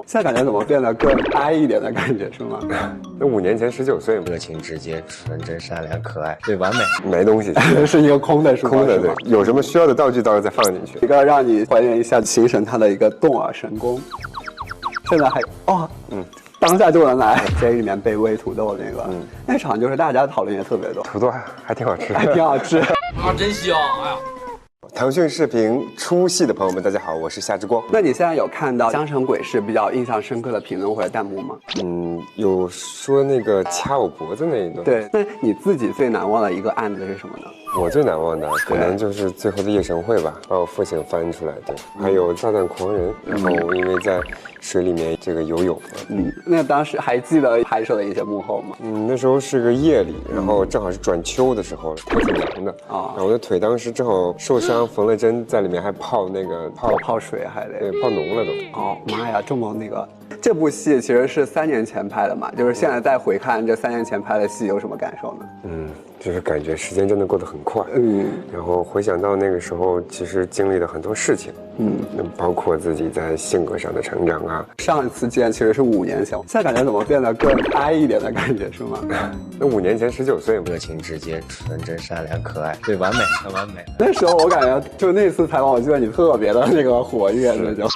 现在感觉怎么变得更哀一点的感觉是吗？那5年前19岁，热情直接、纯真善良、可爱，对，完美。没东西，是一个空的书包，空的，对，有什么需要的道具到时候再放进去。一个让你还原一下形神他的一个动耳神功。现在还当下就能来监狱里面被喂土豆那个，那场就是大家讨论也特别多，土豆还挺好吃，还挺好吃啊，真香！哎呀。腾讯视频出戏的朋友们，大家好，我是夏之光。那你现在有看到《江城鬼事》比较印象深刻的评论或者弹幕吗？有说那个掐我脖子那一段。对，那你自己最难忘的一个案子是什么呢？我最难忘的可能就是最后的夜神会吧，把我父亲翻出来的，还有炸弹狂人，然后因为在水里面这个游泳那当时还记得拍摄的一些幕后吗？那时候是个夜里，然后正好是转秋的时候，天挺凉的啊，然后我的腿当时正好受伤，缝了针，在里面还泡那个泡水还得对泡浓了都。哦妈呀，这么那个。这部戏其实是3年前拍的嘛，就是现在再回看这3年前拍的戏有什么感受呢？就是感觉时间真的过得很快，然后回想到那个时候，其实经历了很多事情，包括自己在性格上的成长啊。上一次见其实是5年前，现在感觉怎么变得更哀一点的感觉是吗？那5年前19岁，热情直接、纯真善良、可爱，对，完美，很完美。那时候我感觉就那次采访，我记得你特别的那个活跃，那就。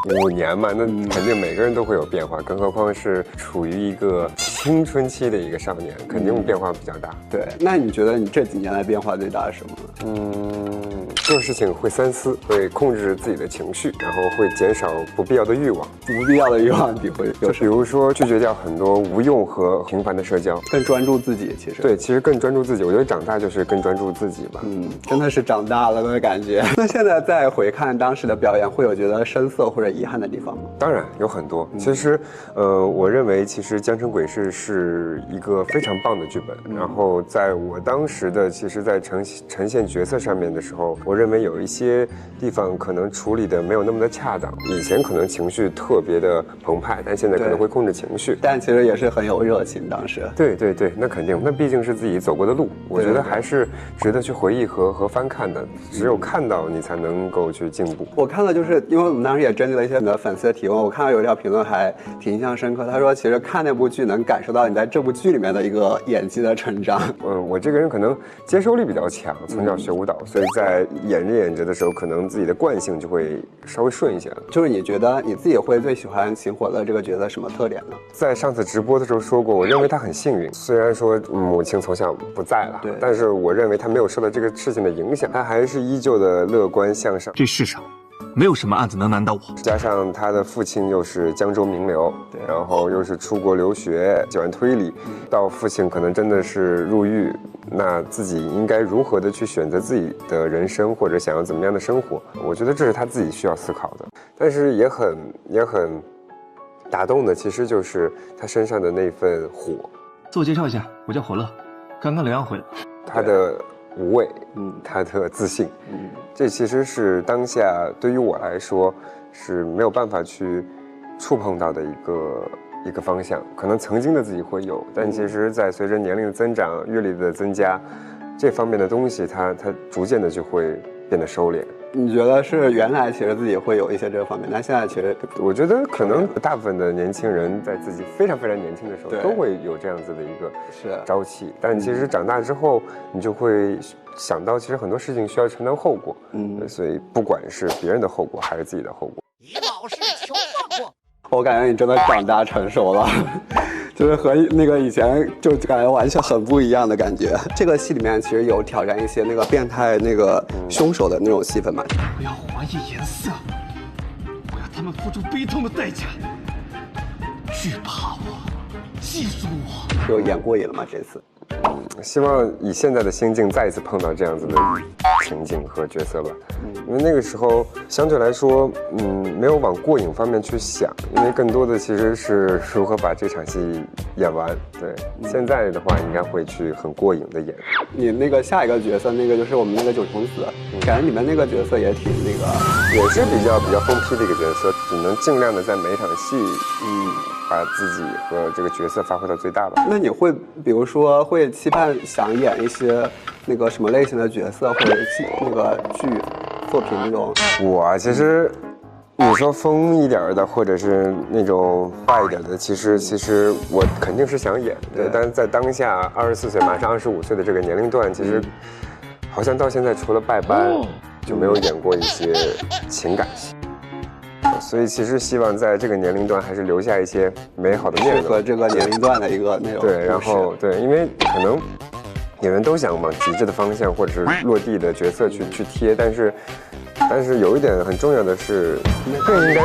5年嘛，那肯定每个人都会有变化，更何况是处于一个青春期的一个少年，肯定变化比较大。对，那你觉得你这几年来变化最大是什么呢？做事情会三思，会控制自己的情绪，然后会减少不必要的欲望。不必要的欲望你会有，比如说拒绝掉很多无用和频繁的社交，更专注自己。其实对，其实更专注自己。我觉得长大就是更专注自己吧。真的是长大了的感觉。那现在再回看当时的表演，会有觉得生涩或者遗憾的地方吗？当然有很多。其实，我认为其实《江城鬼事》是一个非常棒的剧本。然后在我当时的其实，在呈现角色上面的时候，我认为有一些地方可能处理的没有那么的恰当。以前可能情绪特别的澎湃，但现在可能会控制情绪。但其实也是很有热情，当时。对对对，那肯定，那毕竟是自己走过的路，我觉得还是值得去回忆和翻看的。只有看到你才能够去进步。我看了，就是因为我们当时也征集了一些你的粉丝的提问，我看到有一条评论还挺印象深刻，他说其实看那部剧能感受到你在这部剧里面的一个演技的成长。我这个人可能接受力比较强，从小学舞蹈，所以在演着的时候，可能自己的惯性就会稍微顺一些了。就是你觉得你自己会最喜欢秦火乐这个角色什么特点呢？在上次直播的时候说过，我认为他很幸运，虽然说母亲从小不在了，但是我认为他没有受到这个事情的影响，他还是依旧的乐观向上。这世上没有什么案子能难倒我。加上他的父亲又是江州名流，然后又是出国留学，喜欢推理，到父亲可能真的是入狱，那自己应该如何的去选择自己的人生，或者想要怎么样的生活？我觉得这是他自己需要思考的。但是也很打动的，其实就是他身上的那份火。自我介绍一下，我叫火乐，刚刚疗养回来。他的无畏，他的自信，这其实是当下对于我来说是没有办法去触碰到的一个方向。可能曾经的自己会有，但其实在随着年龄的增长、阅历的增加，这方面的东西它逐渐的就会变得收敛。你觉得是原来其实自己会有一些这方面，但现在其实我觉得可能大部分的年轻人在自己非常非常年轻的时候都会有这样子的一个朝气，但其实长大之后你就会想到其实很多事情需要承担后果，所以不管是别人的后果还是自己的后果，老是求放过。我感觉你真的长大成熟了。就是和那个以前就感觉完全很不一样的感觉。这个戏里面其实有挑战一些那个变态那个凶手的那种戏份嘛。我要还以颜色，我要他们付出悲痛的代价。惧怕我，记住我。有演过瘾了吗？这次？希望以现在的心境再一次碰到这样子的情境和角色吧，因为那个时候相对来说，没有往过瘾方面去想，因为更多的其实是如何把这场戏演完。对，现在的话应该会去很过瘾的演。你那个下一个角色，那个就是我们那个九重死，感觉你们那个角色也挺那个，也是比较疯批的一个角色，只能尽量的在每一场戏，把自己和这个角色发挥到最大吧。那你会比如说会期盼想演一些那个什么类型的角色，或者那个剧作品那种？我其实你说疯一点的，或者是那种坏一点的，其实我肯定是想演，对。但是在当下24岁马上25岁的这个年龄段，其实好像到现在除了拜班，就没有演过一些情感戏。所以其实希望在这个年龄段还是留下一些美好的内容，适合这个年龄段的一个内容。对，然后对，因为可能演员都想往极致的方向或者是落地的角色去贴，但是有一点很重要的是，更应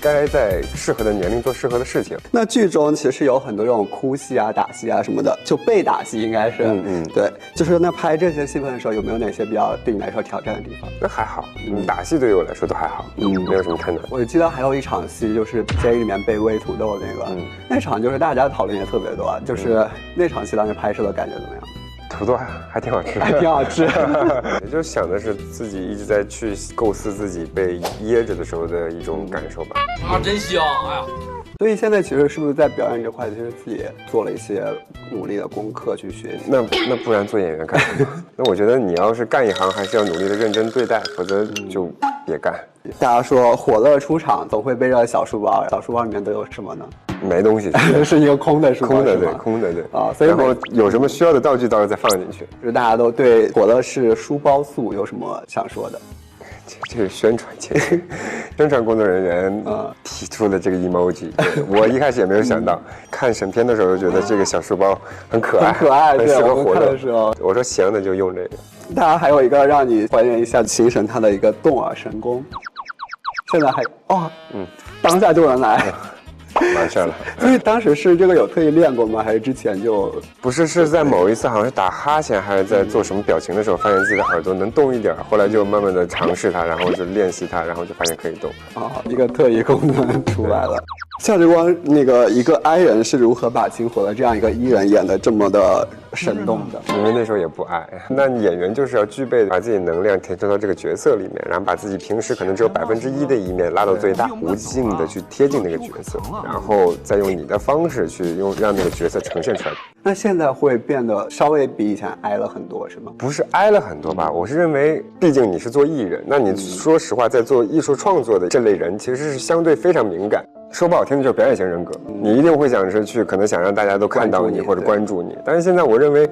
该在适合的年龄做适合的事情。那剧中其实有很多这种哭戏啊、打戏啊什么的，就被打戏应该是，对，就是那拍这些戏份的时候，有没有哪些比较对你来说挑战的地方？那还好，打戏对于我来说都还好，没有什么太难。我记得还有一场戏，就是监狱里面被喂土豆那个，那场就是大家讨论也特别多，就是那场戏当时拍摄的感觉怎么样？土豆还挺好吃，还挺好吃。也就想的是自己一直在去构思自己被噎着的时候的一种感受吧。啊，真香！哎呀，所以现在其实是不是在表演这块，其实自己也做了一些努力的功课去学习？那不然做演员干什么？那我觉得你要是干一行，还是要努力的认真对待，否则就别干。大家说火乐出场总会背着小书包，小书包里面都有什么呢？没东西，是一个空的书包，空的对，空的对啊，所以然后有什么需要的道具，到时候再放进去。就是大家都对火乐士书包素有什么想说的？这是宣传宣传工作人员提出的这个 emoji，我一开始也没有想到，看审片的时候就觉得这个小书包很可爱，很可爱，很适合活动的时候，我说行，那就用这个。大家还有一个让你还原一下秦神他的一个动耳神功，现在还当下就能来。完事了。所以当时是这个有特意练过吗？还是之前就不是？是在某一次好像是打哈欠还是在做什么表情的时候，发现自己的耳朵能动一点，后来就慢慢的尝试它，然后就练习它，然后就发现可以动。一个特异功能出来了。夏之光那个一个 I 人是如何把秦火的这样一个E人演得这么的生动的？因为那时候也不爱。那演员就是要具备把自己能量填充到这个角色里面，然后把自己平时可能只有1%的一面拉到最大，无尽的去贴近那个角色，然后再用你的方式去让那个角色呈现出来。那现在会变得稍微比以前挨了很多，是吗？不是挨了很多吧，我是认为，毕竟你是做艺人，那你说实话，在做艺术创作的这类人，其实是相对非常敏感。说不好听的就是表演型人格，你一定会想着去，可能想让大家都看到你或者关注你。但是现在我认为，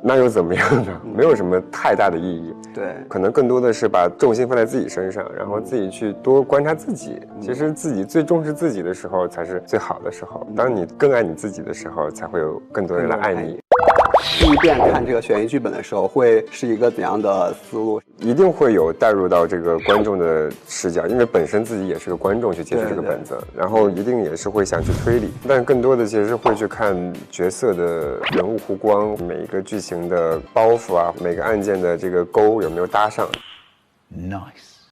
那又怎么样呢？没有什么太大的意义。对，可能更多的是把重心放在自己身上，然后自己去多观察自己。其实自己最重视自己的时候，才是最好的时候。当你更爱你自己的时候，才会有更多人来爱你。第一遍看这个悬疑剧本的时候，会是一个怎样的思路？一定会有带入到这个观众的视角，因为本身自己也是个观众去接触这个本子，然后一定也是会想去推理，但更多的其实会去看角色的人物弧光，每一个剧情的包袱啊，每个案件的这个钩有没有搭上。Nice。